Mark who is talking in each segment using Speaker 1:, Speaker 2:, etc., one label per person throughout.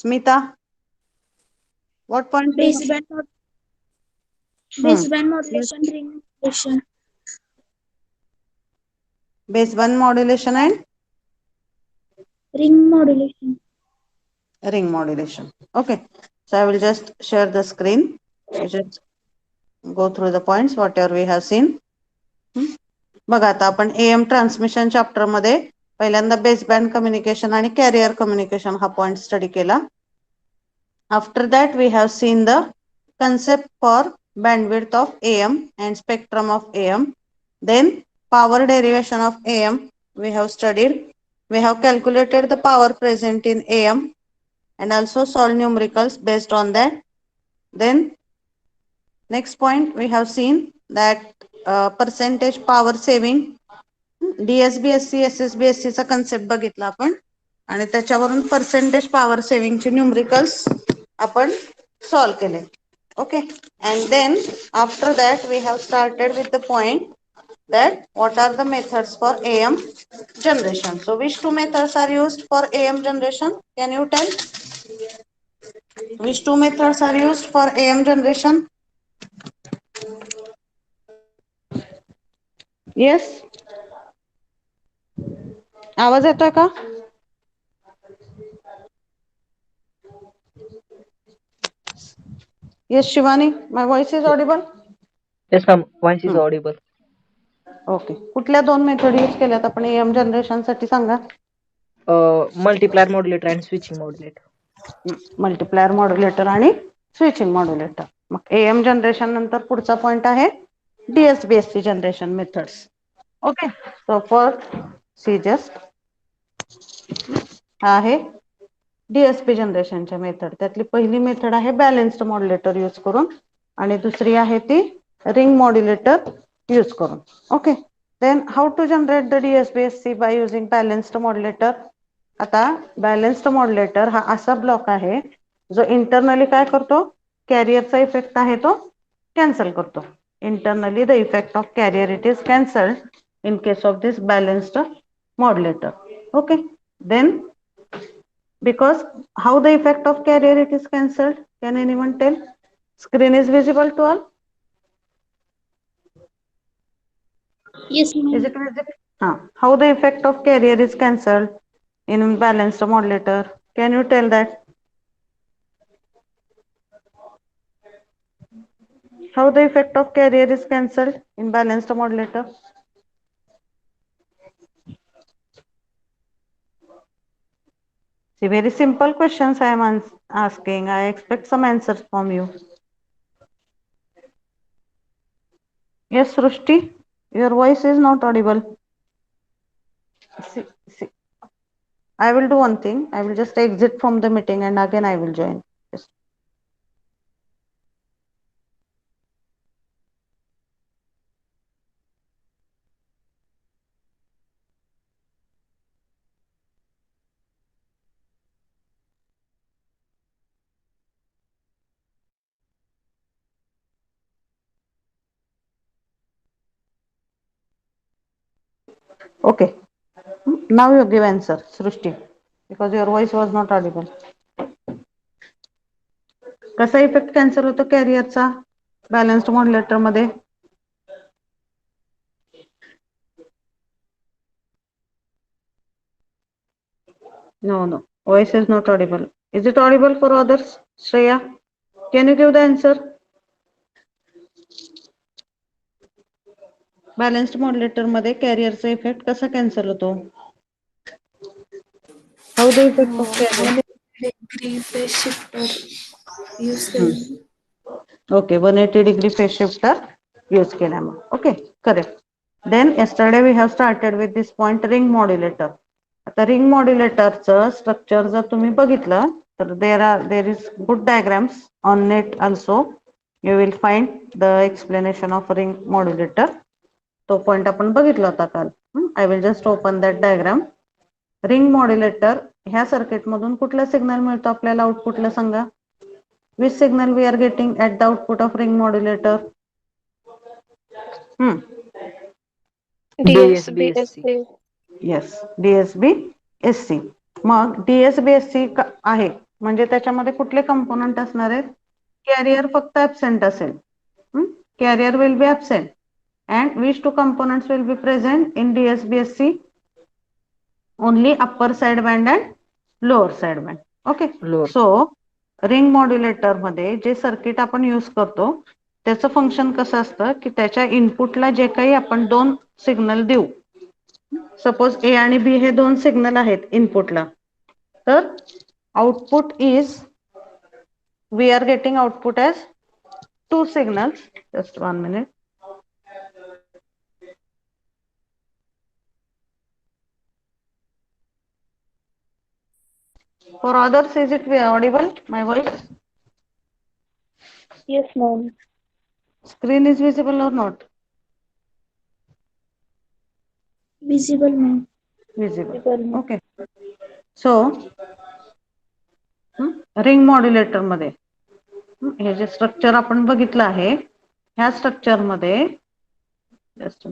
Speaker 1: Smita, what point do you?
Speaker 2: Baseband,
Speaker 1: Hmm.
Speaker 2: baseband
Speaker 1: Yes.
Speaker 2: modulation, ring modulation,
Speaker 1: Base 1 modulation and
Speaker 2: ring modulation.
Speaker 1: ring modulation. Okay. So I will just share the screen. You just go through the points whatever we have seen. बघा आता आपण am transmission chapter मध्ये पहिल्यांदा baseband communication आणि carrier communication हा point study केला. After that we have seen the concept for bandwidth of AM and spectrum of AM. Then power derivation of AM we have studied. We have calculated the power present in AM and also solved numericals based on that. Then next point we have seen that percentage power saving DSBSC SSBSC चा concept बघितला आपण आणि त्याच्यावरून percentage power सेव्हिंगचे numericals आपण solve केले. Okay, and then after that we have started with the point that what are the methods for AM generation. So which two methods are used for AM generation? Can you tell? Which two methods are used for AM generation? Yes. आवाज येतोय का? Yes, Shivani, my voice is audible.
Speaker 3: Yes, ma'am. Voice is audible.
Speaker 1: Okay. कुठल्या दोन method use केल्यात आपण am generation साठी सांगा.
Speaker 3: Multiplier modulator and switching modulator.
Speaker 1: Multiplier modulator आणि स्विचिंग मॉड्युलेटर. मग एएम जनरेशन नंतर पुढचा पॉइंट आहे DSBSC generation methods. Okay. So for see just आहे डीएसपी जनरेशनच्या मेथड. त्यातली पहिली मेथड आहे बॅलन्स्ड मॉड्युलेटर यूज करून आणि दुसरी आहे ती रिंग मॉड्युलेटर यूज करून. Okay. Then how to generate the DSBSC by using balanced modulator. आता बॅलन्स्ड मॉड्युलेटर हा असा ब्लॉक आहे जो इंटरनली काय करतो, कॅरियरचा इफेक्ट आहे तो कॅन्सल करतो. Internally the effect of carrier it is cancelled in case of this balanced modulator. Okay, then because how the effect of carrier it is cancelled, can anyone tell? Screen is visible to all?
Speaker 2: Yes,
Speaker 1: Is
Speaker 2: ma'am.
Speaker 1: it visible? How the effect of carrier is cancelled in balanced modulator? Can you tell that? How the effect of carrier is cancelled in balanced modulator? See, very simple questions I am asking. I expect some answers from you. Yes, Srushti, your voice is not audible. See, I will do one thing. I will just exit from the meeting and again I will join. Yes. Okay. Now you give answer, Srushti, because your voice was not audible. कसा effect cancel होतो कॅरियरचा balanced modulator मध्ये? No, voice is not audible. Is it audible for others? Shreya, can you give the answer? Balanced modulator मध्ये कॅरियरचा effect कसा cancel होतो? How the effect of carrier?
Speaker 2: 180 degree phase shifter use केलं.
Speaker 1: Okay, 180 degree phase shifter use केला मग. Okay, correct. Then yesterday we have started with this point ring modulator. आता ring मॉड्युलेटरचं structure जर तुम्ही बघितलं तर there is good diagrams on net also. You will find the explanation of ring modulator. तो point आपण बघितला होता काल. I will just open that diagram. Ring modulator ह्या सर्किट मधून कुठला सिग्नल मिळतो आपल्याला आउटपुटला सांगा. Which signal we are getting at the output of ring modulator?
Speaker 3: DSBSC.
Speaker 1: Yes, DSB SC. मग DSB SC आहे म्हणजे त्याच्यामध्ये कुठले कंपोनंट असणार आहेत? कॅरियर फक्त ऍबसेंट असेल. Carrier will be absent and which two components will be present in DSBSC? Only upper sideband and lower sideband. Okay.
Speaker 3: Lower.
Speaker 1: So ring modulator मध्ये जे सर्किट आपण यूज करतो त्याचं फंक्शन कसं असतं की त्याच्या इनपुटला जे काही आपण दोन सिग्नल देऊ, सपोज ए आणि बी हे दोन सिग्नल आहेत इनपुटला, तर output is we are getting output as two signals. Just 1 minute. For others, is it audible, my voice?
Speaker 2: Yes, ma'am.
Speaker 1: Screen is visible or not?
Speaker 2: Visible, ma'am.
Speaker 1: Visible.
Speaker 2: Visible, ma'am.
Speaker 1: Okay. So, ring modulator मध्ये हे जे structure आपण बघितलं आहे, ह्या structure मध्ये just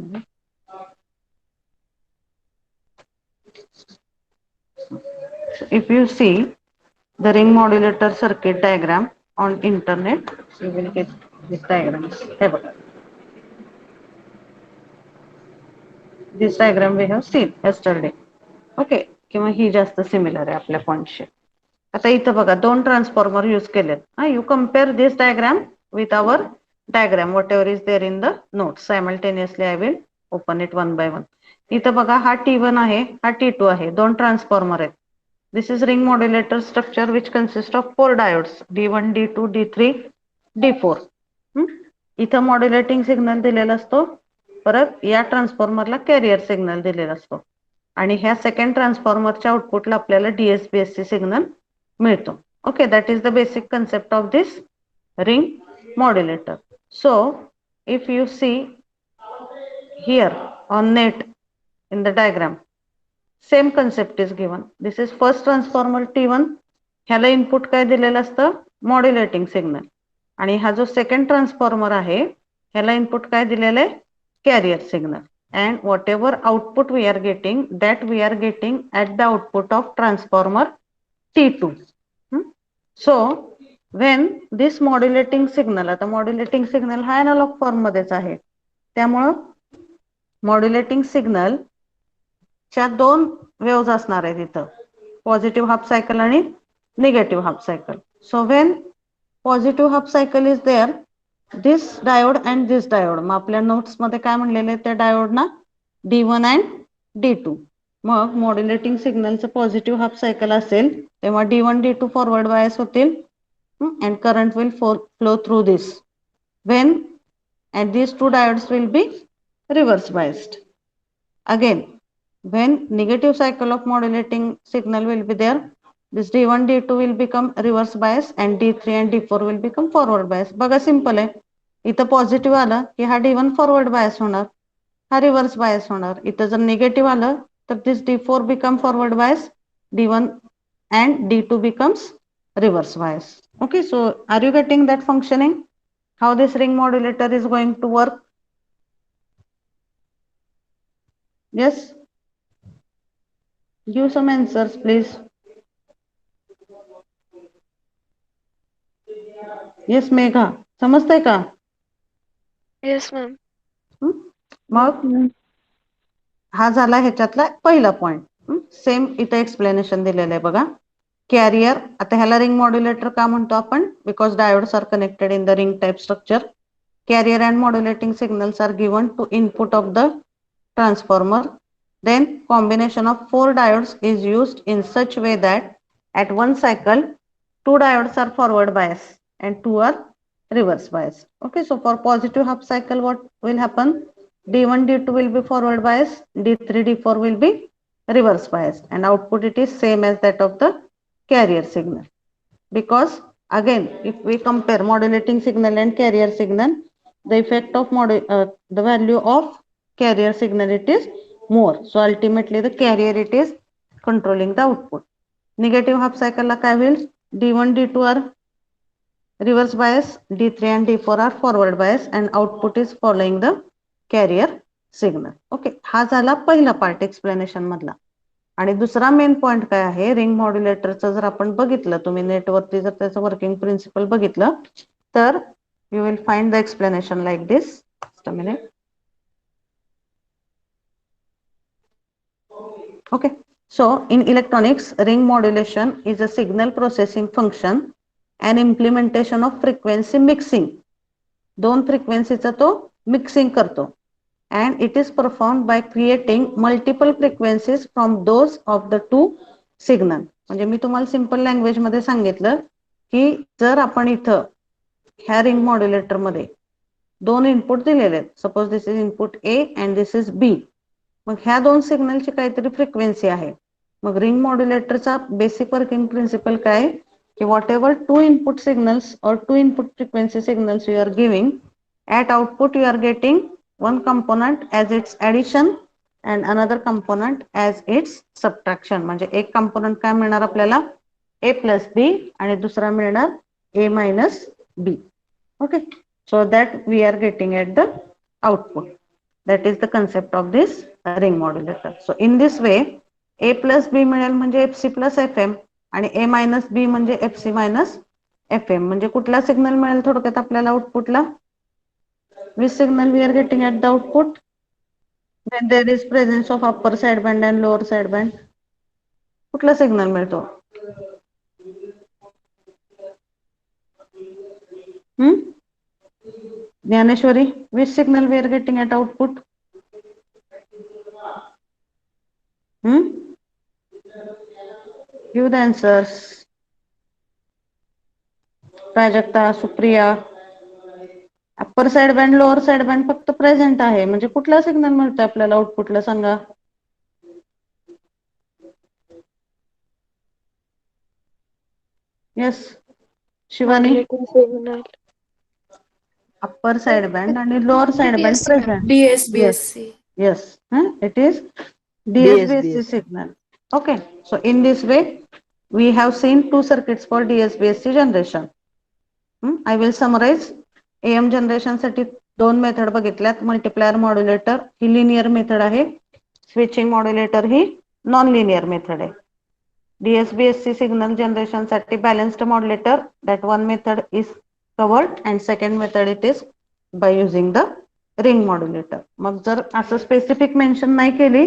Speaker 1: if you see the ring modulator circuit diagram on internet, you will get this diagram. हे बघा. This diagram we have seen yesterday. Okay, किंवा ही जास्त सिमिलर आहे आपल्या पॉइंटशी. आता इथं बघा दोन ट्रान्सफॉर्मर यूज केलेत. You compare this diagram with our diagram whatever is there in the note. Simultaneously I will open it one by one. इथं बघा हा T1 आहे, हा T2 आहे, दोन ट्रान्सफॉर्मर आहेत. This is ring modulator structure which consist of 4 diodes D1, D2, D3, D4. इथं modulating signal दिलेला असतो, परत या ट्रान्सफॉर्मरला कॅरियर सिग्नल दिलेला असतो आणि ह्या सेकंड ट्रान्सफॉर्मरच्या आउटपुटला आपल्याला DSBSC सिग्नल मिळतो. Okay, that is the basic concept of this ring modulator. So if you see here on net in the diagram, same concept is given. This is first transformer T1, ह्याला input काय दिलेलं असतं? Modulating signal. आणि हा जो second transformer आहे ह्याला input काय दिलेलं आहे? Carrier signal. And whatever output we are getting, that we are getting at the output of transformer T2. So when this modulating signal, आता modulating signal हा analog form मध्येच आहे, त्यामुळं मॉड्युलेटिंग सिग्नल च्या दोन वेव्हज असणार आहेत इथं, पॉझिटिव्ह हाफ सायकल आणि negative half cycle. So when positive half cycle is there, this diode and this diode, मग आपल्या नोट्स मध्ये काय म्हणलेले त्या डायोडना D1 अँड D2. मग मॉड्युलेटिंग सिग्नलचं पॉझिटिव्ह हाफ सायकल असेल तेव्हा D1, D2 फॉरवर्ड बायस होतील and current will flow through this. When and these two diodes will be reverse biased. Again, when negative cycle of modulating signal will be there, this D1, D2 will become reverse bias and D3 and D4 will become forward bias. बघा simple आहे. इथं positive आलं की हा D1 forward bias होणार, हा reverse bias होणार. इथं जर निगेटिव्ह आलं तर दिस D4 become forward bias, D1 and D2 becomes reverse bias. Okay, so are you getting that functioning? How this ring modulator is going to work? Yes? Give some answers, please. Yes, Megha, समजतंय का?
Speaker 2: Yes, ma'am.
Speaker 1: मग हा झाला ह्याच्यातला पहिला point. Same इथे explanation दिलेलं आहे बघा. कॅरियर, आता ह्याला रिंग मॉड्युलेटर का म्हणतो आपण? Because diodes are connected in the ring type structure. Carrier and modulating signals are given to input of the transformer. Then combination of 4 diodes is used in such way that at one cycle 2 diodes are forward bias and 2 are reverse bias. Okay, so for positive half cycle what will happen? D1, D2 will be forward bias, D3, D4 will be reverse bias, and output it is same as that of the carrier signal. Because again if we compare modulating signal and carrier signal, the effect of the value of carrier signal it is more. So ultimately the carrier it is controlling the output. Negative half cycle la काय होईल? D1, D2 are reverse bias, D3 and D4 are forward bias, and output is following the carrier signal. Okay, हा झाला पहिला part explanation मधला. आणि दुसरा main point काय आहे, रिंग मॉड्युलेटरचं जर आपण बघितलं, तुम्ही नेटवरती जर त्याचं वर्किंग प्रिन्सिपल बघितलं तर you will find the explanation like this. Just a minute. Okay, so in electronics, ring modulation is a signal processing function and implementation of frequency mixing. दोन फ्रिक्वेन्सीचा तो मिक्सिंग करतो. And it is performed by creating multiple frequencies from those of the two signal. म्हणजे मी तुम्हाला simple language मध्ये सांगितलं की जर आपण इथं ह्या रिंग मॉड्युलेटर मध्ये दोन इनपुट दिलेले आहेत, suppose this is input A and this is B, मग ह्या दोन सिग्नलची काहीतरी फ्रिक्वेन्सी आहे. मग रिंग मॉड्युलेटरचा बेसिक वर्किंग प्रिन्सिपल काय की whatever two input signals or two input frequency signals you are giving, at output you are getting one component as its addition and another component as its subtraction. म्हणजे एक component काय मिळणार आपल्याला, ए plus बी, आणि दुसरा मिळणार A minus B. Okay, so that we are getting at the output. That is the concept of this ring modulator. So in this way a plus b मिळेल म्हणजे fc plus fm आणि a minus b म्हणजे fc minus fm. म्हणजे कुठला signal मिळेल थोडक्यात आपल्याला आउटपुटला, which signal we are getting at the output when there is presence of upper sideband and lower sideband. कुठला सिग्नल मिळतो? Jnaneshwari, which signal we are getting at output? Give the answers. Prajakta, Supriya. Upper side band lower side band फक्त present आहे, म्हणजे कुठला signal मिळतो आपल्याला आउटपुटला सांगा. Yes Shivani.
Speaker 2: Modulating signal.
Speaker 1: Upper side band आणि lower side band present.
Speaker 2: DSBSC.
Speaker 1: Yes, it is
Speaker 3: DSBS.
Speaker 1: DSBSC signal. Okay, so in this way we have seen two circuits for DSBSC generation. I will summarize. AM generation साठी दोन method बघितल्यात. Multiplier modulator ही linear method आहे, switching modulator ही non linear method आहे. DSBSC signal generation साठी balanced modulator, that one method is covered and second method it is by using the ring modulator. मग जर असं specific mention नाही केली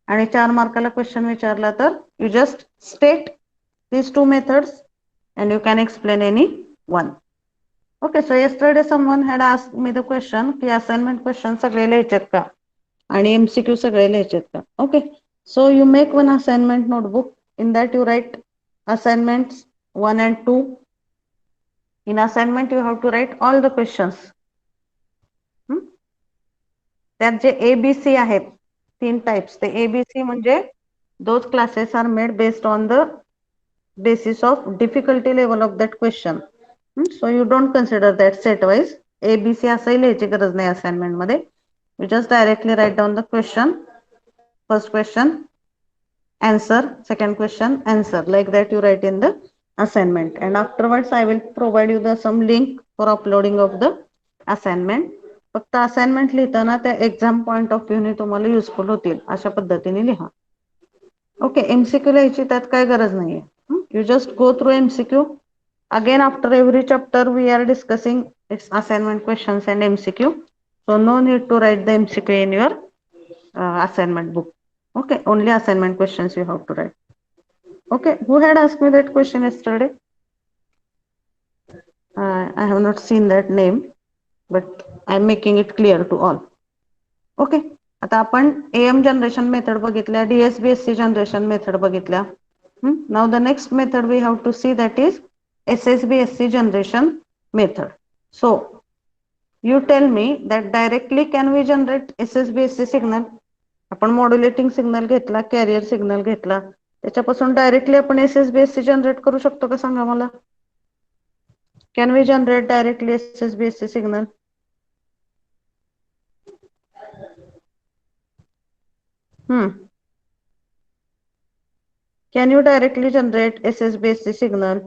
Speaker 1: आणि 4 मार्काला question विचारला तर you just state these two methods and you can explain any one. Okay, so yesterday someone had asked me the question की assignment question सगळे लिहायचेत का आणि MCQ सगळे लिहायचेत का. Okay, so you make one assignment notebook, in that you write assignments 1 and 2. In assignment you have to write all the questions. त्यात जे ABC आहेत 3 types, ते ABC म्हणजे those classes are made based on the basis of difficulty level of that question. So you don't consider that set wise. ABC असंही लिहायची गरज नाही assignment मध्ये. You just directly write down the question. First question answer, second question answer, like that you write in the assignment, and afterwards I will provide you the some link for uploading of the assignment. फक्त assignment लिहिताना त्या exam point of व्ह्यूने तुम्हाला useful होतील अशा पद्धतीने लिहा. Okay, MCQ लिहायची त्यात काय गरज नाहीये. You just go through MCQ. Again after every chapter we are discussing its assignment questions and MCQ. So no need to write the MCQ in your assignment book. Okay, only assignment questions you have to write. Okay, who had asked me that question yesterday? I have not seen that name, but I am making it clear to all. Okay, आता आपण AM generation method बघितल्या, DSBSC generation method बघितल्या. Now the next method we have to see, that is SSBSC generation method. So you tell me that directly can we generate SSBSC signal? आपण modulating signal घेतला, carrier signal घेतला, त्याच्यापासून directly आपण SSBSC generate करू शकतो का सांगा मला. Can we generate directly SSBSC signal? Can you directly generate SSBSC signal?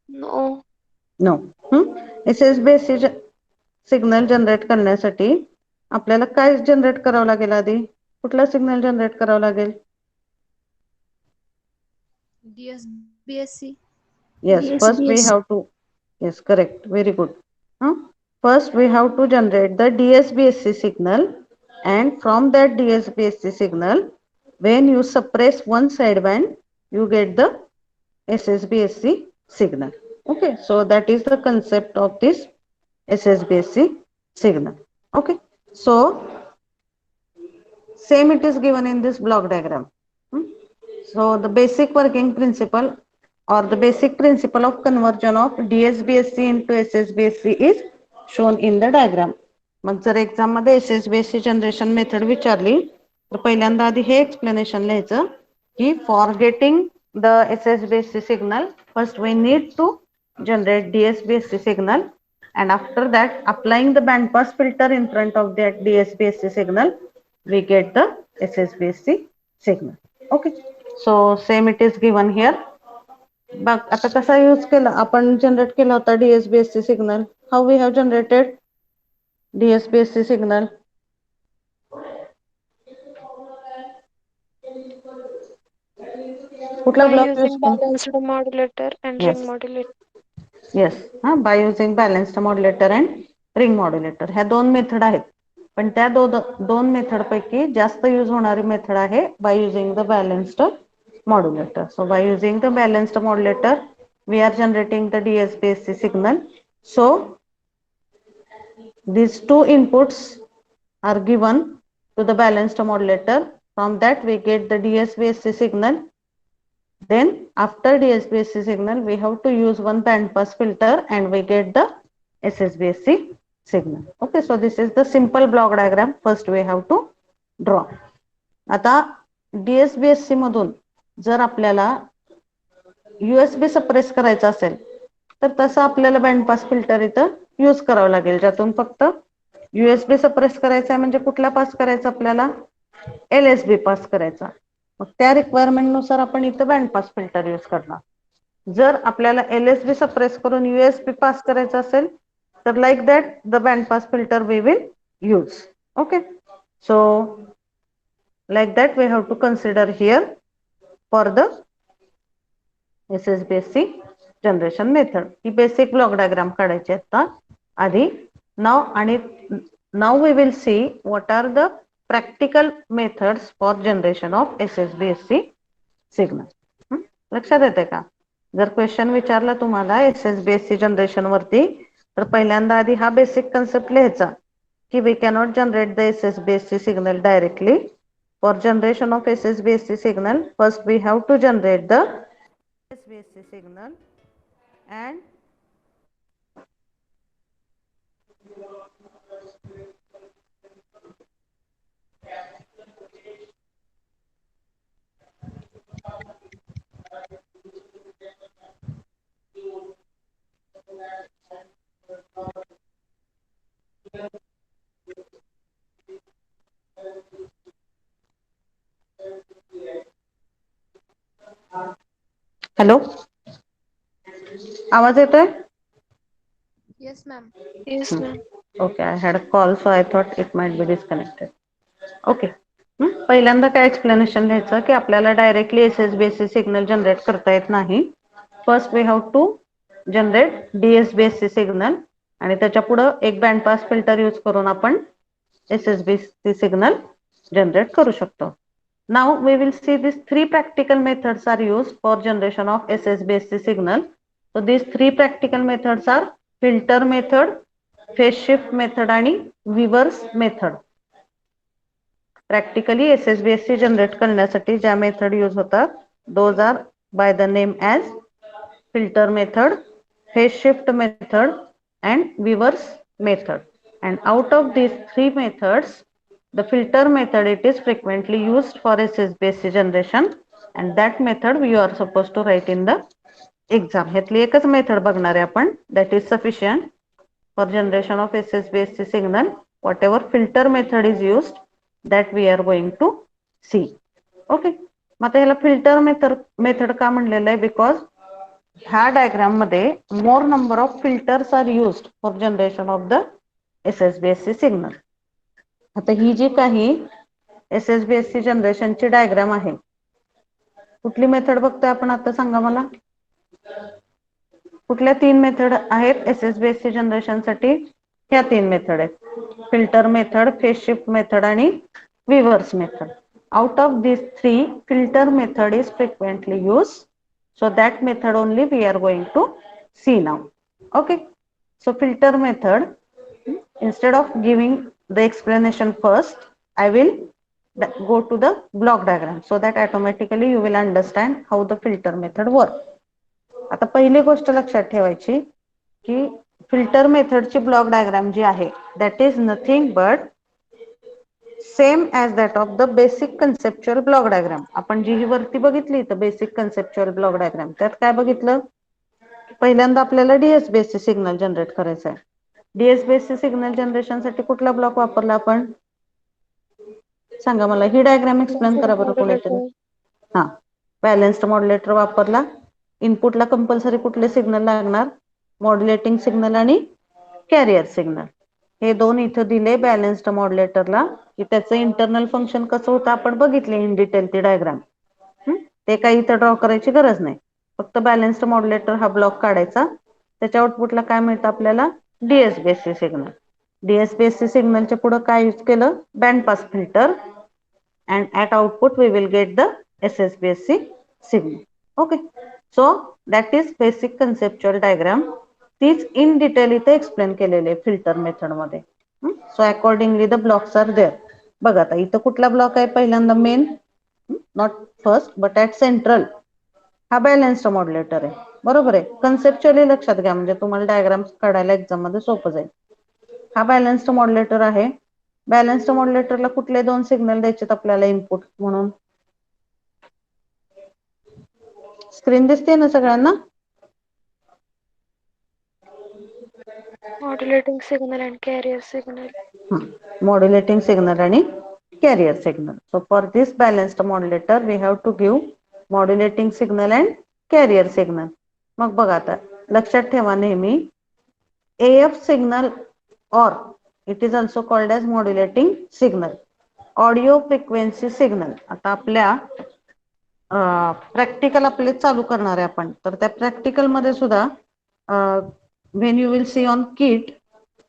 Speaker 2: No.
Speaker 1: No. SSBSC signal generate करण्यासाठी आपल्याला काय जनरेट करावं लागेल आधी? कुठला सिग्नल जनरेट करावं लागेल?
Speaker 2: DSBSC.
Speaker 1: Yes, first we have to, yes, correct, very good. First we have to generate the DSBSC signal, and from that DSBSC signal, when you suppress one sideband, you get the SSBSC signal. Okay, so that is the concept of this SSBSC signal. Okay, so same it is given in this block diagram. So the basic working principle or the basic principle of conversion of DSBSC into SSBSC is shown in the diagram. मग जर exam मध्ये SSBSC generation method विचारली तर पहिल्यांदा आधी हे explanation लिहायचं की for getting the SSBSC signal first we need to generate DSBSC signal, and after that applying the band pass filter in front of that DSBSC signal we get the SSBSC signal. Okay, so same it is given here. बघ आता कसा use केला आपण generate केला होता DSBSC signal. How we have generated DSBSC signal? कुठला
Speaker 4: By
Speaker 1: block use
Speaker 4: using balanced modulator and ring modulator.
Speaker 1: Yes, हा, by using balanced modulator and ring modulator ह्या दोन मेथड आहेत. पण त्या दोन मेथड पैकी जास्त यूज होणारी मेथड आहे by using the balanced modulator. So by using the balanced modulator, we are generating the DSBSC signal. So these two inputs are given to the balanced modulator. From that we get the DSBSC signal. Then after DSBSC signal, we have to use one band pass filter and we get the SSBSC signal. Okay, so this is the simple block diagram. First we have to draw. आता DSBSC मधून जर आपल्याला USB suppress करायचा असेल तर तसं आपल्याला band pass filter इथं यूज करावं लागेल, ज्यातून फक्त USB सप्रेस करायचा आहे. म्हणजे कुठला पास करायचा आपल्याला? LSB पास करायचा. मग त्या रिक्वायरमेंट नुसार आपण इथं बँड पास फिल्टर यूज करणार. जर आपल्याला LSB सप्रेस करून USB पास करायचा असेल तर like that the band pass filter we will use. Okay, so like that we have to consider here for the SSBSC generation method. He basic block diagram काढायची आता आधी. Now we will see what are the practical methods for generation of SSBSC signal. लक्षात येते का? जर question विचारला तुम्हाला SSBSC generation वरती तर पहिल्यांदा आधी हा बेसिक कन्सेप्ट लिहायचा की we cannot generate the SSBSC signal directly. For generation of SSBSC signal, first we have to generate the SSBSC signal and hello, आवाज येतोय?
Speaker 2: Yes, ma'am.
Speaker 4: Yes, ma'am.
Speaker 1: Okay, I had a call, so I thought it might be disconnected. Okay. पहिल्यांदा काय explanation लिहायचं की आपल्याला directly SSBSC signal generate करता येत नाही. First we have to generate DSBSC signal आणि त्याच्या पुढे एक बँड पास फिल्टर यूज करून आपण SSBSC सिग्नल जनरेट करू शकतो. Now we will see these three practical methods are used for generation of SSBSC signal. So these three practical methods are filter method, phase shift method आणि reverse method. Practically SSBSC generate करण्यासाठी ज्या method use होतात those are by the name as filter method, phase shift method and reverse method. And out of these three methods, the filter method it is frequently used for SSBSC generation and that method you are supposed to write in the exam. ह्यातली एकच method बघणार आहे आपण, that is sufficient for generation of SSBSC signal. Whatever filter method is used that we are going to see. Okay, मग आता ह्याला filter method का म्हणलेलं आहे? बिकॉज ह्या डायग्राम मध्ये more number of filters are used for generation of the SSBSC signal. आता ही जी काही SSBSC जनरेशनची डायग्राम आहे, कुठली मेथड बघतोय आपण आता सांगा मला. कुठल्या 3 मेथड आहेत SSBSC जनरेशनसाठी? ह्या 3 मेथड आहेत, filter method, phase shift method आणि reverse method. Out of these 3, filter method is frequently used. So that method only we are going to see now. Okay. So filter method, instead of giving the explanation first, I will go to the block diagram so that automatically you will understand how the filter method works. आता पहिली गोष्ट लक्षात ठेवायची की filter मेथडची block diagram जी आहे that is nothing but same as that of the basic conceptual block diagram. आपण जी ही वरती बघितली तर बेसिक कन्सेप्च्युअल ब्लॉक डायग्राम, त्यात काय बघितलं? पहिल्यांदा आपल्याला डीएसबीएससी सिग्नल जनरेट करायचा आहे. डीएसबीएससी सिग्नल जनरेशनसाठी कुठला ब्लॉक वापरला आपण? सांगा मला, ही डायग्राम एक्सप्लेन करा बरं कोणीतरी. हा, बॅलन्स्ड मॉड्युलेटर वापरला. इनपुटला कंपल्सरी कुठले सिग्नल लागणार? मॉड्युलेटिंग सिग्नल आणि कॅरियर सिग्नल. हे दोन इथं दिले बॅलन्स्ड मॉड्युलेटरला, की त्याचं इंटरनल फंक्शन कसं होतं आपण बघितले इन डिटेल ती डायग्राम. ते काही इथं ड्रॉ करायची गरज नाही, फक्त बॅलन्स्ड मॉड्युलेटर हा ब्लॉक काढायचा. त्याच्या आउटपुटला काय मिळतं आपल्याला? डीएसबीएससी सिग्नल. डीएसबीएससी सिग्नलच्या पुढे काय यूज केलं? Band pass filter. And at output we will get the SSBSC signal. Okay, so that is basic conceptual diagram. तीच इन डिटेल इथे एक्सप्लेन केलेले फिल्टर मेथड मध्ये. So accordingly the blocks are there. बघा आता इथं कुठला block आहे? पहिल्यांदा main, not first but at central, हा बॅलन्स्ड मॉड्युलेटर आहे. बरोबर आहे. कन्सेप्च्युअली लक्षात घ्या म्हणजे तुम्हाला डायग्राम काढायला एक्झाम मध्ये सोपं जाईल. हा बॅलन्स्ड मॉड्युलेटर आहे. बॅलन्स्ड मॉड्युलेटरला कुठले 2 सिग्नल द्यायचे आपल्याला इनपुट म्हणून? स्क्रीन दिसते ना सगळ्यांना?
Speaker 4: Modulating signal and carrier signal.
Speaker 1: Modulating signal आणि carrier signal. So for this balanced modulator we have to give modulating signal and carrier signal. मग बघा आता लक्षात ठेवा नेहमी, AF signal or it is also called as modulating signal, audio frequency signal. आता आपल्या practical आपले चालू करणार आहे आपण, तर त्या प्रॅक्टिकल मध्ये सुद्धा when you will see on kit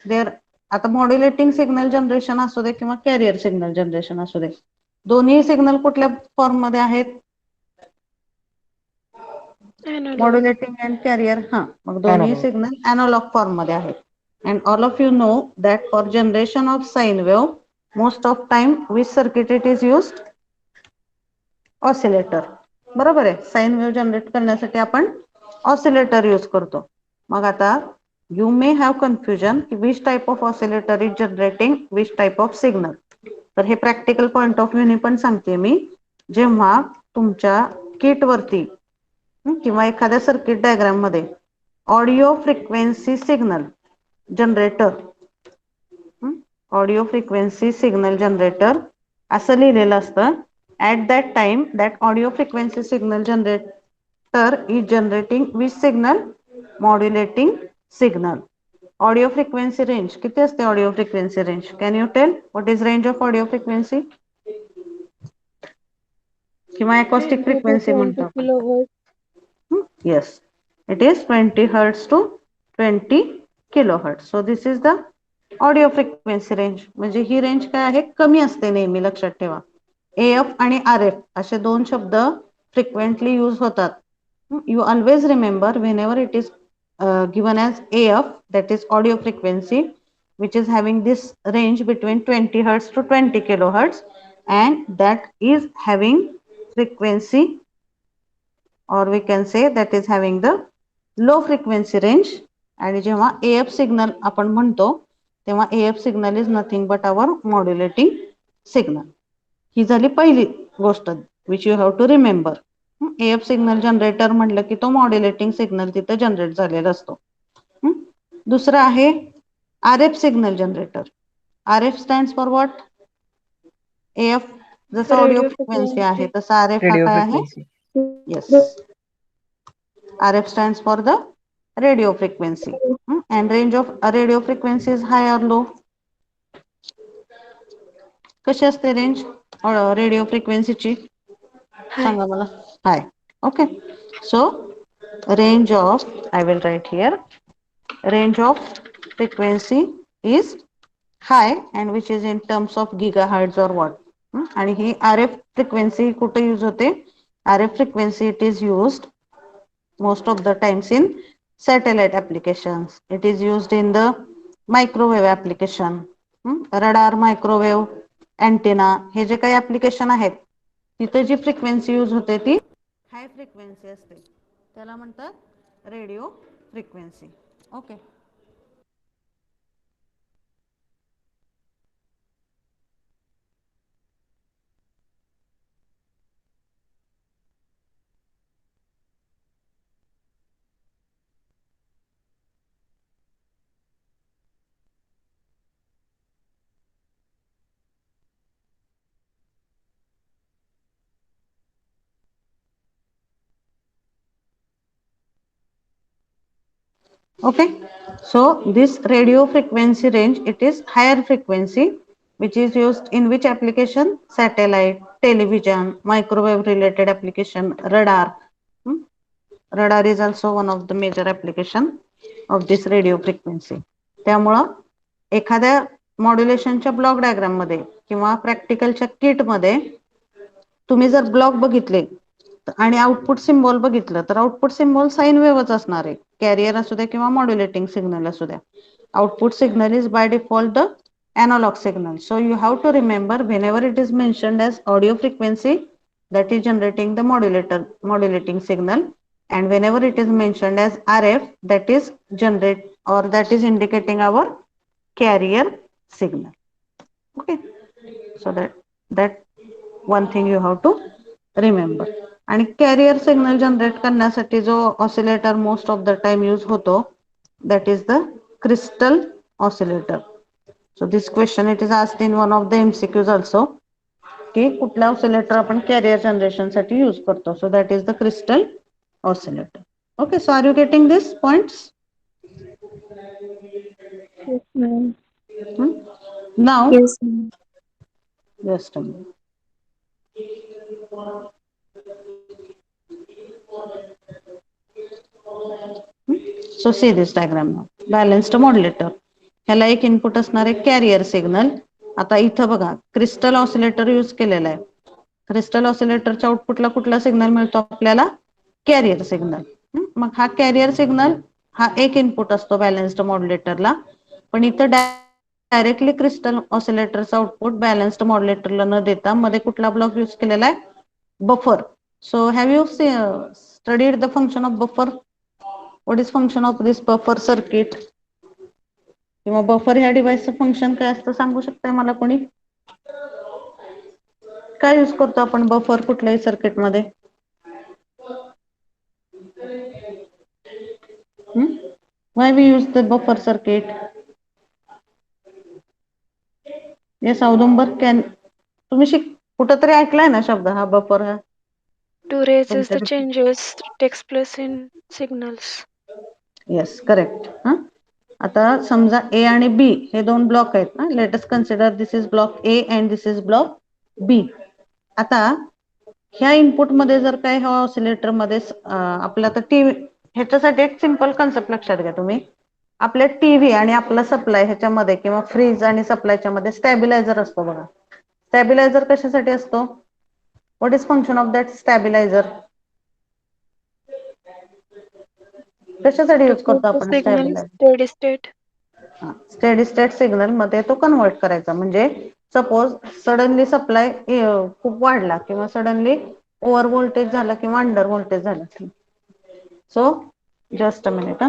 Speaker 1: there, आता मॉड्युलेटिंग सिग्नल जनरेशन असू दे किंवा कॅरियर सिग्नल जनरेशन असू दे, दोन्ही सिग्नल कुठल्या फॉर्म मध्ये आहेत?
Speaker 4: Analog.
Speaker 1: Modulating and carrier. हा, मग दोन्ही
Speaker 3: Analog.
Speaker 1: सिग्नल अॅनालॉग फॉर्म मध्ये आहेत. And all of you know that for generation of sine wave most of time which circuit it is used? Oscillator. बरोबर आहे. साइन वेव्ह जनरेट करण्यासाठी आपण oscillator use करतो. मग आता you may have confusion which type of oscillator is generating which type of signal. तर हे practical point of view ने पण सांगते मी. जेव्हा तुमच्या किट वरती किंवा एखाद्या सर्किट डायग्राम मध्ये audio frequency signal generator, audio frequency signal generator असं लिहिलेलं असतं, at that time that audio frequency signal generator is generating which signal? Modulating signal. Audio frequency range किती असते? Audio frequency range can you tell what is range of audio frequency? किंवा acoustic frequency म्हणतो आपण. Yes, it is 20 hertz to 20 kilohertz. So this is the audio frequency range. म्हणजे ही range काय आहे? कमी असते नेहमी, लक्षात ठेवा. AF आणि RF असे 2 शब्द फ्रिक्वेंटली यूज होतात. You always remember whenever it is given as AF, that is audio frequency, which is having this range between 20 hertz to 20 kilohertz, and that is having frequency, or we can say that is having the low frequency range. आणि जेव्हा AF signal आपण म्हणतो तेव्हा AF signal is nothing but our modulating signal. ही झाली पहिली गोष्ट which you have to remember. AF signal generator म्हटलं की तो मॉड्युलेटिंग सिग्नल तिथे जनरेट झालेला असतो. दुसरं आहे RF signal generator. RF stands for what? AF जसं ऑडिओ
Speaker 4: Radio
Speaker 1: फ्रिक्वेन्सी आहे
Speaker 4: frequency.
Speaker 1: तसं RF हा
Speaker 3: Radio
Speaker 1: काय आहे?
Speaker 3: frequency.
Speaker 1: Yes, RF stands for the radio frequency. And range of radio frequency is high or low? कशी असते range radio फ्रिक्वेन्सीची?
Speaker 4: High.
Speaker 1: सांगा मला. High. Okay. So range of, I will write here, range of frequency is high and which is in terms of gigahertz or what. आणि ही RF frequency कुठे use होते? RF frequency it is used most of the times in satellite applications. It is used in the microwave application. Radar, microwave, antenna हे जे काही application आहेत तिथे जी frequency use होते ती हाय फ्रिक्वेन्सी असते, त्याला म्हणतात radio frequency. Okay. Okay, so this radio frequency range, it is higher frequency which is used in which application? Satellite, television, microwave related application, radar. Radar is also one of the major application of this radio frequency. त्यामुळं एखाद्या मॉड्युलेशनच्या block diagram मध्ये किंवा प्रॅक्टिकलच्या kit मध्ये तुम्ही जर block बघितले आणि output symbol बघितलं तर आउटपुट सिम्बॉल साइन वेव्हच असणार आहे, कॅरियर असू द्या किंवा मॉड्युलेटिंग सिग्नल असू द्या. Output signal is by default the analog signal. So you have to remember whenever it is mentioned as audio frequency, that is generating the modulating signal, and whenever it is mentioned as RF, that is generate or that is indicating our carrier signal. Okay, so that one thing you have to remember. आणि carrier signal generate करण्यासाठी जो oscillator most of the time use होतो that is the crystal oscillator. So this question it is asked in one of the MCQs also, की कुठला oscillator आपण carrier generation साठी use करतो. So that is the crystal oscillator. Okay, so are you getting these points?
Speaker 2: Yes, ma'am.
Speaker 1: Now
Speaker 2: Yes, ma'am.
Speaker 1: just a minute. So see this diagram now. Balanced modulator. ह्याला एक input असणार आहे carrier signal. आता इथं बघा crystal oscillator use केलेला आहे. Crystal ऑसिलेटरच्या आउटपुटला कुठला सिग्नल मिळतो आपल्याला? Carrier signal. मग हा कॅरियर सिग्नल हा एक इनपुट असतो बॅलन्स्ड मॉड्युलेटरला, पण इथं डायरेक्टली क्रिस्टल ऑसिलेटरचा आउटपुट बॅलन्स्ड मॉड्युलेटरला न देता मध्ये कुठला ब्लॉक यूज केलेला आहे? Buffer. So have you studied the function of buffer? What is function of this buffer circuit? किंवा बफर ह्या डिव्हाइसचं फंक्शन काय असतं सांगू शकताय मला कोणी? काय यूज करतो आपण बफर कुठल्याही सर्किट मध्ये? Why we use the buffer circuit? Yes, Audumbar can तुम्ही कुठंतरी ऐकलाय ना शब्द हा बफर? हा
Speaker 4: To resist the changes takes place in signals.
Speaker 1: Yes, correct. आता समजा ए आणि बी हे दोन ब्लॉक आहेत ना, let us consider this is block A and this is block B. आता ह्या इनपुट मध्ये जर काय ह्या ऑसिलेटर मध्ये आपला तर टीव्ही, ह्याच्यासाठी एक सिंपल कन्सेप्ट लक्षात घ्या तुम्ही. आपल्या टीव्ही आणि आपला सप्लाय ह्याच्यामध्ये किंवा फ्रीज आणि सप्लायच्या मध्ये स्टॅबिलायझर असतो बघा. स्टॅबिलायझर कशासाठी असतो? What is function of that stabiliser? कशासाठी
Speaker 4: To
Speaker 1: यूज
Speaker 4: keep
Speaker 1: करतो
Speaker 4: the
Speaker 1: आपण
Speaker 4: signal
Speaker 1: stabiliser?
Speaker 4: steady state.
Speaker 1: Steady state signal मध्ये तो कन्वर्ट करायचा. म्हणजे सपोज सडनली सप्लाय खूप वाढला किंवा सडनली ओव्हर व्होल्टेज झाला किंवा अंडर व्होल्टेज झाला. So just a minute.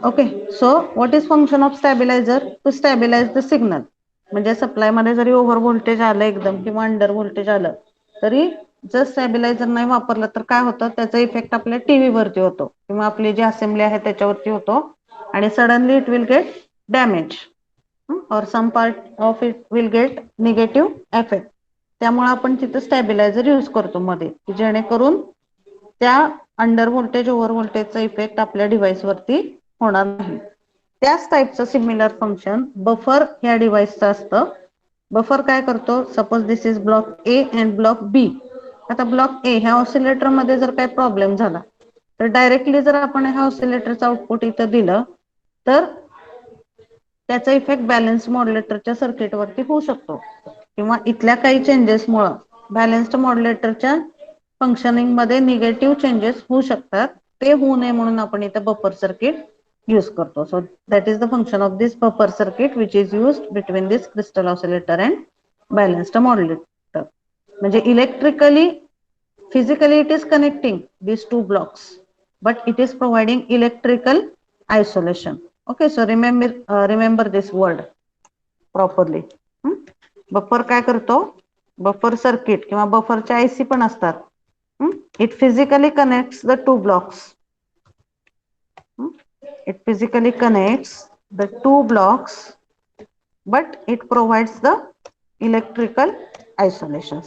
Speaker 1: Okay, so what is function of stabiliser? To stabilise the signal. म्हणजे सप्लाय मध्ये जरी ओव्हर व्होल्टेज आलं एकदम किंवा अंडर व्होल्टेज आलं तरी जर स्टॅबिलायझर नाही वापरलं तर काय होतं, त्याचा इफेक्ट आपल्या टीव्ही वरती होतो किंवा आपली जी असेंब्ली आहे त्याच्यावरती होतो आणि suddenly it will get damage और some part of it will get negative effect. त्यामुळे आपण तिथं स्टॅबिलायझर यूज करतो मध्ये, की जेणेकरून त्या अंडर व्होल्टेज ओव्हर व्होल्टेजचा इफेक्ट आपल्या डिव्हाइस वरती होणार नाही. त्याच टाईपचं सिमिलर फंक्शन बफर ह्या डिव्हाइसचं असतं. बफर काय करतो, suppose this is block A and block B. आता ब्लॉक ए ह्या ऑसिलेटर मध्ये जर काही प्रॉब्लेम झाला तर डायरेक्टली जर आपण ह्या ऑसिलेटरचं आउटपुट इथं दिलं तर त्याचा इफेक्ट बॅलन्स मॉड्युलेटरच्या सर्किटवरती होऊ शकतो किंवा इथल्या काही चेंजेसमुळे बॅलन्स्ड मॉड्युलेटरच्या फंक्शनिंग मध्ये निगेटिव्ह चेंजेस होऊ शकतात. ते होऊ नये म्हणून आपण इथं बफर सर्किट यूज करतो. So that is the function of this buffer circuit which is used between this crystal oscillator and balanced modulator. म्हणजे electrically physically it is connecting these two blocks but it is providing electrical isolation. Okay, so remember this word properly. Buffer काय करतो, buffer circuit किंवा बफरच्या IC पण असतात. It physically connects the two blocks. it physically connects the two blocks but it provides the electrical isolation.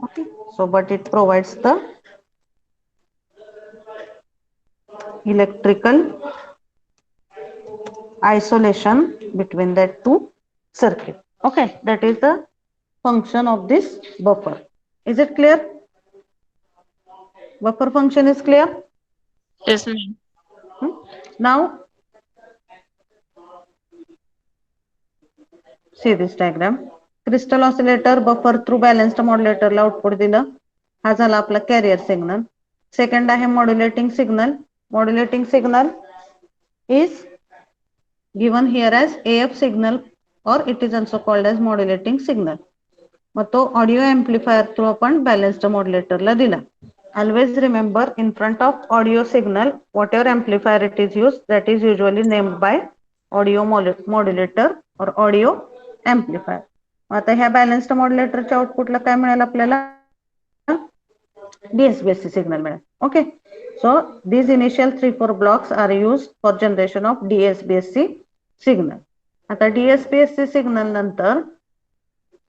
Speaker 1: Okay, so but it provides the electrical isolation between the two circuit. Okay, that is the function of this buffer. Is it clear? Buffer function is clear?
Speaker 2: Yes, ma'am.
Speaker 1: Now see this diagram. Crystal oscillator buffer through balanced modulator ला output दिलं. हा झाला आपला carrier signal. Second आहे modulating signal. Modulating signal is given here as AF signal or it is also called as modulating signal. मग तो audio amplifier through आपण balanced मॉड्युलेटरला दिला. Always remember in front of audio signal whatever amplifier it is used that is usually named by audio modulator or audio amplifier. आता ह्या balanced मॉड्युलेटरच्या आउटपुटला काय मिळेल आपल्याला, DSBSC signal मिळेल. Okay, so these initial 3-4 blocks are used for generation of DSBSC signal. आता DSBSC signal नंतर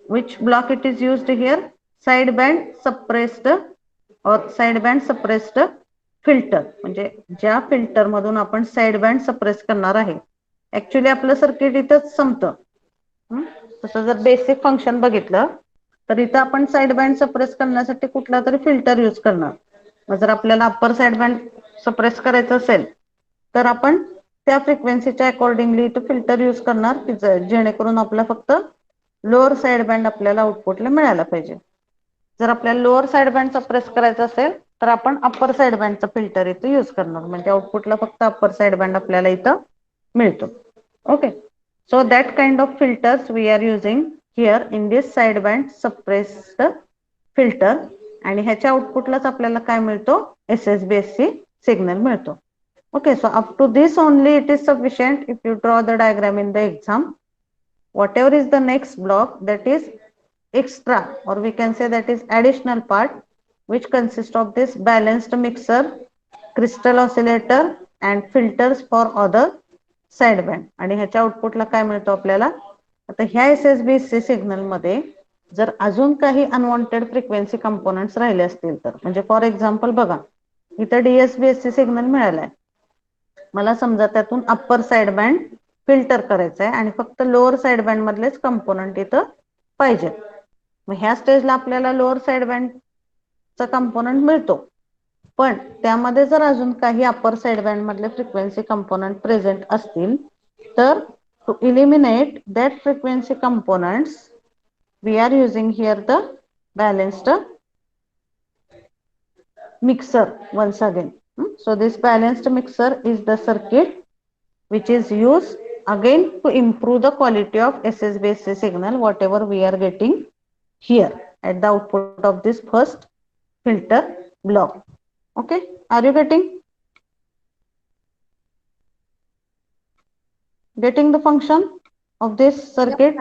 Speaker 1: which block it is used here, sideband suppressed or sideband suppressed filter. म्हणजे ज्या फिल्टर मधून आपण साइडबँड सप्रेस करणार आहे. ऍक्च्युली आपलं सर्किट इथंच संपतं. तसं जर बेसिक फंक्शन बघितलं तर इथं आपण साइडबँड सप्रेस करण्यासाठी कुठला तरी फिल्टर यूज करणार. मग जर आपल्याला अप्पर साइडबँड सप्रेस करायचं असेल तर आपण त्या फ्रिक्वेन्सीच्या अकॉर्डिंगली इथं फिल्टर यूज करणार की जेणेकरून आपला फक्त लोअर साइडबँड आपल्याला आउटपुटला मिळायला पाहिजे. जर आपल्याला लोअर साइडबँड सप्रेस करायचं असेल तर आपण अप्पर साइडबँडचा फिल्टर इथं यूज करणार. म्हणजे आउटपुटला फक्त अप्पर साइडबँड आपल्याला इथं मिळतो. Okay, so that kind of filters we are using here in this sideband suppressed filter आणि ह्याच्या आउटपुटलाच आपल्याला काय मिळतो, SSBSC सिग्नल मिळतो. Okay, so up to this only it is sufficient. If you draw the diagram in the exam, whatever is the next block that is extra or we can say that is additional part which consists of this balanced mixer, crystal oscillator and filters for other साइडबँड. आणि ह्याच्या आउटपुटला काय मिळतो आपल्याला, आता ह्या SSBSC signal मध्ये जर अजून काही अनवॉन्टेड फ्रिक्वेन्सी कंपोनेंट्स राहिले असतील तर, म्हणजे फॉर एक्झाम्पल बघा इथं DSBSC सिग्नल मिळालाय, मला समजा त्यातून अप्पर साइडबँड फिल्टर करायचं आहे आणि फक्त लोअर साइडबँड मधलेच कंपोनंट इथं पाहिजे. मग ह्या स्टेजला आपल्याला लोअर साइडबँडचा कंपोनंट मिळतो. पण त्यामध्ये जर अजून काही अप्पर साइडबँड मधले फ्रिक्वेन्सी कंपोनंट प्रेझेंट असतील तर to eliminate that frequency components we are using here the balanced mixer once again. So this balanced mixer is the circuit which is used again to improve the quality of SSBSC signal whatever we are getting here at the output of this first filter block. Okay, are you getting? Getting the function of this circuit?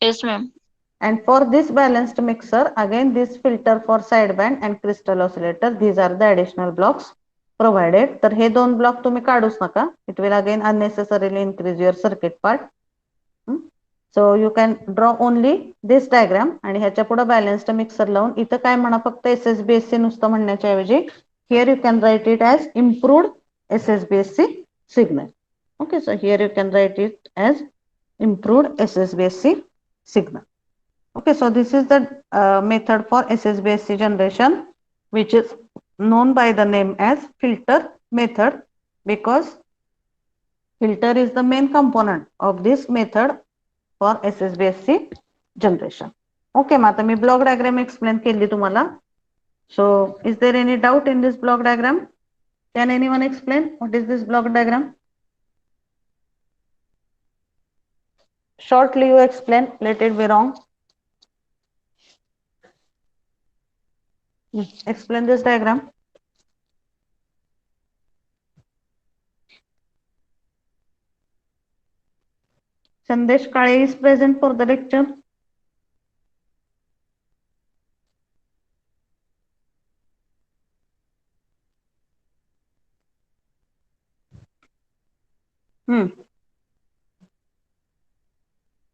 Speaker 2: Yes, ma'am.
Speaker 1: And for this balanced mixer, again this filter for sideband and crystal oscillator, these are the additional blocks provided. तर हे दोन block तुम्ही काढूच नका. It will again unnecessarily increase your circuit part. So you can draw only this diagram आणि ह्याच्या पुढे balanced mixer लावून इथं काय म्हणा फक्त SSBSC नुसतं म्हणण्याच्या ऐवजी here you can write it as improved SSBSC signal. Okay, so here you can write it as improved SSBSC signal. Okay, so this is the method for SSBSC generation, which is known by the name as filter method, because filter is the main component of this method for SSBSC generation. Okay, mata me block diagram explain केली तुम्हाला. So is there any doubt in this block diagram? Can anyone explain what is this block diagram? Shortly you explain, let it be wrong. Explain this diagram. Sandesh Kale is present for the lecture.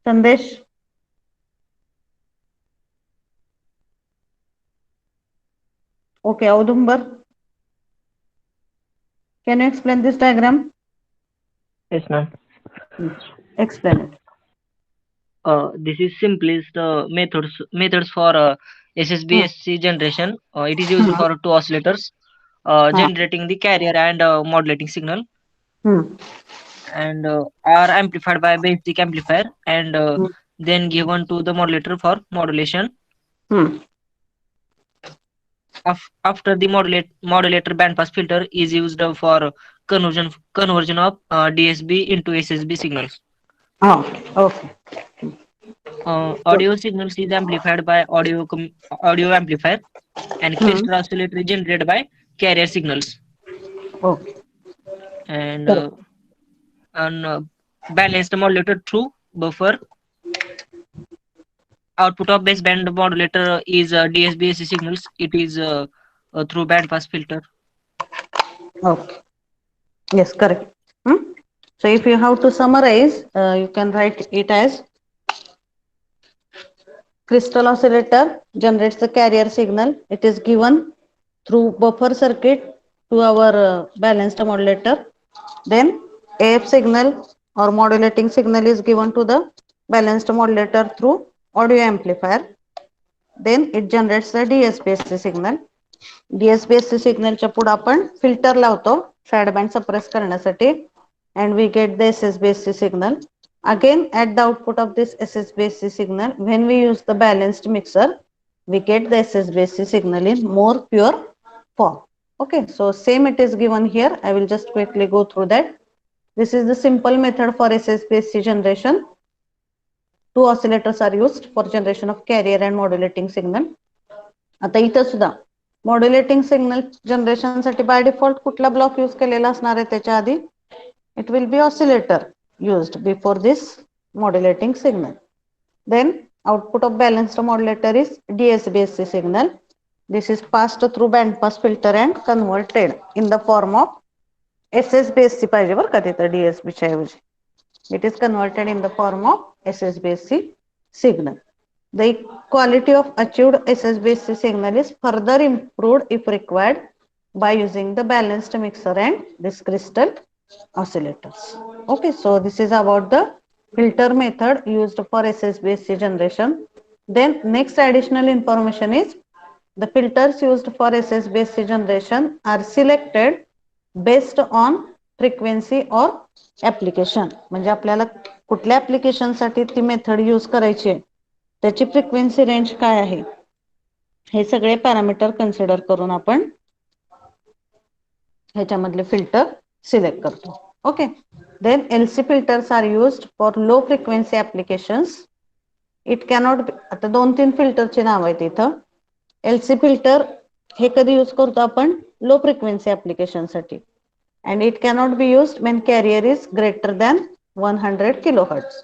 Speaker 1: Sandesh. Okay, Audumbar. Can you explain this diagram?
Speaker 3: Yes, ma'am.
Speaker 1: Explain it.
Speaker 3: This is simplest methods for SSBSC generation. It is used for two oscillators, generating the carrier and modulating signal, and are amplified by basic amplifier and then given to the modulator for modulation. After the modulator bandpass filter is used for conversion of DSB into SSB signals.
Speaker 1: Okay.
Speaker 3: Audio signals is amplified by audio amplifier, and crystal oscillator is generated by carrier signals.
Speaker 1: Okay.
Speaker 3: And balanced modulator through buffer. Output of baseband modulator is DSB-AC signals. It is through bandpass filter.
Speaker 1: Okay. Yes, correct. So if you have to summarize, you can write it as crystal oscillator generates the carrier signal. It is given through buffer circuit to our balanced modulator. Then AF signal or modulating signal is given to the balanced modulator through audio amplifier. Then it generates the DSBSC signal. DSBSC signal च्या पुढे आपण filter लावतो sideband suppress करण्यासाठी, and we get the SSBSC signal. Again, at the output of this SSBSC signal, when we use the balanced mixer, we get the SSBSC signal in more pure form. Okay, so same it is given here. I will just quickly go through that. This is the simple method for SSBSC generation. Two oscillators are used for generation of carrier and modulating signal. आता इथं सुद्धा modulating signal generation साठी by default कुठला block use केलेला असणार आहे त्याच्या आधी? It will be oscillator used before this modulating signal. Then output of balanced modulator is DSBSC signal. This is passed through bandpass filter and converted in the form of SSBSC पाहिजे बरं का तिथं DSB च्या ऐवजी. It is converted in the form of SSBSC signal. The quality of achieved SSBSC signal is further improved if required by using the balanced mixer and this crystal oscillators. Okay, so this is about the filter method used for SSBSC generation. Then next additional information is the filters used for SSBSC generation are selected based on frequency or application. म्हणजे आपल्याला कुठल्या application साठी ती method use करायची आहे, त्याची frequency range काय आहे, हे सगळे पॅरामीटर कन्सिडर करून आपण ह्याच्यामधले फिल्टर सिलेक्ट करतो. Okay, then LC filters are used for low frequency applications. It cannot, आता 2-3 फिल्टरची नाव आहेत इथं. LC फिल्टर हे कधी यूज करतो आपण? लो फ्रिक्वेन्सी ऍप्लिकेशन साठी. And it cannot be used when carrier is greater than 100 kilohertz.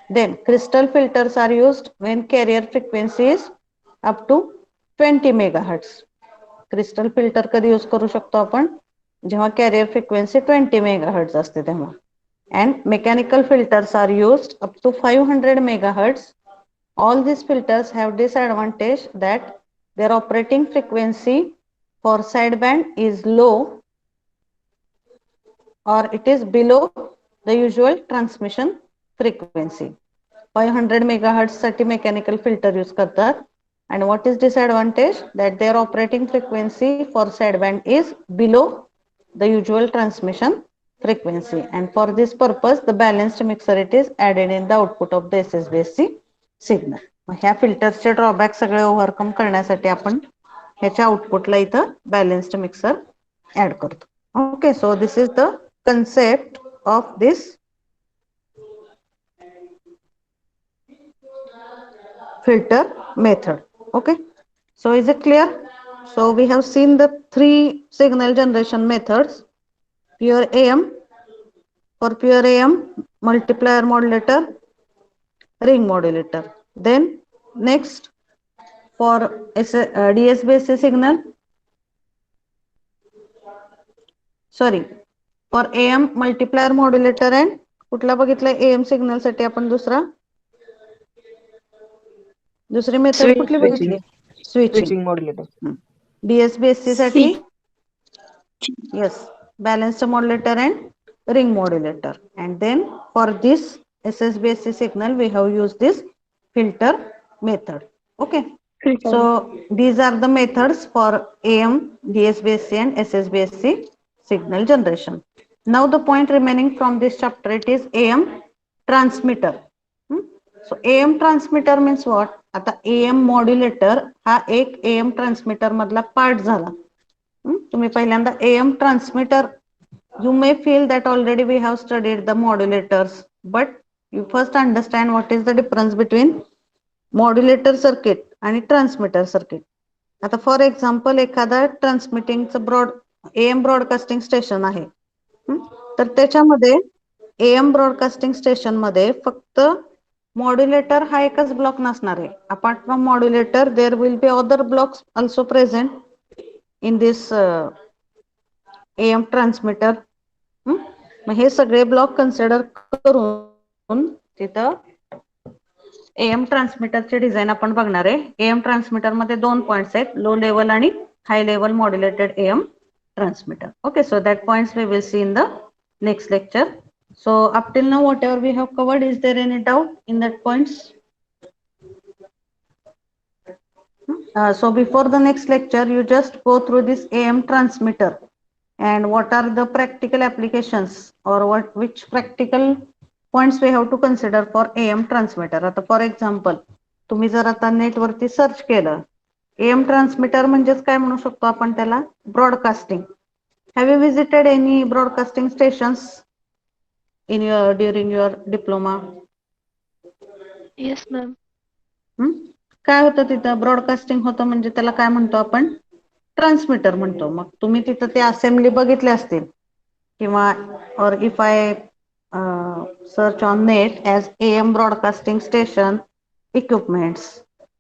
Speaker 1: Then crystal filters are used when carrier frequency is up to 20 megahertz. Crystal filter कधी use करू शकतो आपण, जेव्हा कॅरियर फ्रिक्वेन्सी 20 मेगाहर्ट्ज असते तेव्हा. And mechanical filters are used up to 500 megahertz. All these filters have disadvantage that their operating frequency for sideband is low or it is below the usual transmission frequency. 500 megahertz साठी mechanical filter use करतात. And what is disadvantage? That their operating frequency for sideband is below the usual transmission frequency. And for this purpose, the balanced mixer it is added in the output of the SSBSC signal. ह्या फिल्टर्सचे drawback सगळे overcome करण्यासाठी आपण ह्याच्या आउटपुटला इथं balanced mixer add करतो. Okay, so this is the concept of this filter method. Okay, so is it clear? So we have seen the three signal generation methods: pure AM, for pure AM, multiplier modulator, ring modulator. Then next for DSBC signal, sorry, for AM multiplier modulator and कुठला बघितला AM signal साठी आपण दुसरी method कुठली बघितली?
Speaker 3: Switching modulator.
Speaker 1: DSBSC साठी yes, balanced modulator and ring modulator. And then for this SSBSC signal we have used this filter method. Okay, so these are the methods for AM, DSBSC and SSBSC signal generation. Now the point remaining from this chapter it is AM transmitter. So AM transmitter means what? आता AM modulator हा एक AM transmitter मधला part झाला. तुम्ही पहिल्यांदा AM transmitter, you may feel that already we have studied the modulators, but you first understand what is the difference between modulator circuit आणि transmitter circuit. आता for example एखादा ट्रान्समिटिंगचं AM broadcasting station आहे, तर त्याच्यामध्ये AM broadcasting station मध्ये फक्त modulator हा एकच ब्लॉक नसणार आहे. Apart from modulator there will be other blocks also present in this AM transmitter. मग हे सगळे ब्लॉक कन्सिडर करून तिथं AM ट्रान्समिटरचे डिझाईन आपण बघणार आहे. AM ट्रान्समिटर मध्ये दोन पॉइंट्स आहेत, लो लेवल आणि high level modulated AM transmitter. Okay, so that points we will see in the next lecture. So up till now whatever we have covered, is there any doubt in that points? So before the next lecture you just go through this AM transmitter and what are the practical applications or which practical points we have to consider for AM transmitter. आता for example तुम्ही जर आता net वरती search केलं, AM transmitter म्हणजेच काय म्हणू शकतो आपण त्याला? Broadcasting. Have you visited any broadcasting stations during your diploma?
Speaker 4: Yes, ma'am.
Speaker 1: काय होतं तिथं? ब्रॉडकास्टिंग होतं म्हणजे त्याला काय म्हणतो आपण? ट्रान्समिटर म्हणतो. मग तुम्ही तिथं ते असेंब्ली बघितले असतील किंवा or if I search on net as AM broadcasting station equipments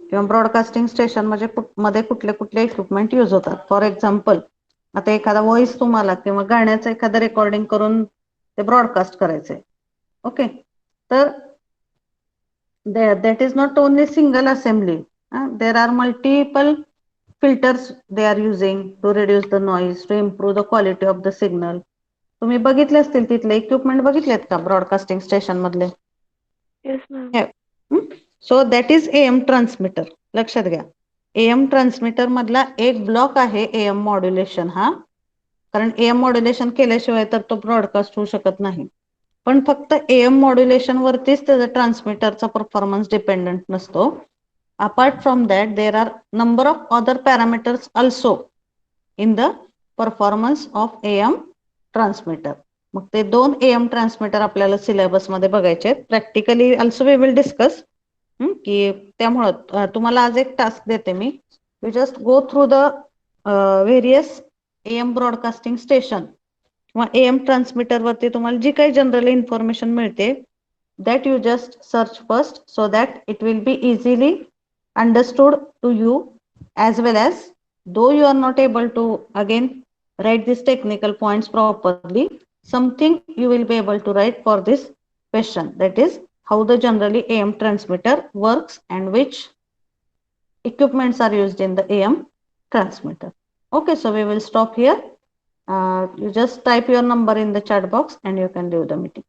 Speaker 1: किंवा ब्रॉडकास्टिंग स्टेशन मध्ये कुठले कुठले इक्विपमेंट यूज होतात. फॉर एक्झाम्पल आता एखादा व्हॉइस तुम्हाला किंवा गाण्याचं एखादं रेकॉर्डिंग करून ते ब्रॉडकास्ट करायचंय. ओके, तर that is not only single assembly, there are multiple filters they are using to reduce the noise, to improve the quality of the signal. तुम्ही बघितले असतील तिथले इक्विपमेंट बघितलेत का ब्रॉडकास्टिंग स्टेशन मधले?
Speaker 4: Yes, ma'am.
Speaker 1: So that is AM transmitter. लक्षात घ्या, AM transmitter मधला एक ब्लॉक आहे AM मॉड्युलेशन हा, कारण AM मॉड्युलेशन केल्याशिवाय तर तो ब्रॉडकास्ट होऊ शकत नाही. पण फक्त AM मॉड्युलेशन वरतीच त्याचा ट्रान्समिटरचा परफॉर्मन्स डिपेंडंट नसतो. Apart from that there are number of other parameters also in the performance of AM transmitter. मग ते दोन AM ट्रान्समिटर आपल्याला सिलेबस मध्ये बघायचे आहेत. Practically also we will discuss की त्यामुळं तुम्हाला आज एक टास्क देते मी. You just go through the various AM broadcasting station किंवा AM ट्रान्समीटर वरती तुम्हाला जी काही जनरल इन्फॉर्मेशन मिळते that you just search first so that it will be easily understood to you, as well as though you are not able to again write these technical points properly, something you will be able to write for this question, that is how the generally AM transmitter works and which equipments are used in the AM transmitter. Okay, so we will stop here. You just type your number in the chat box and you can leave the meeting.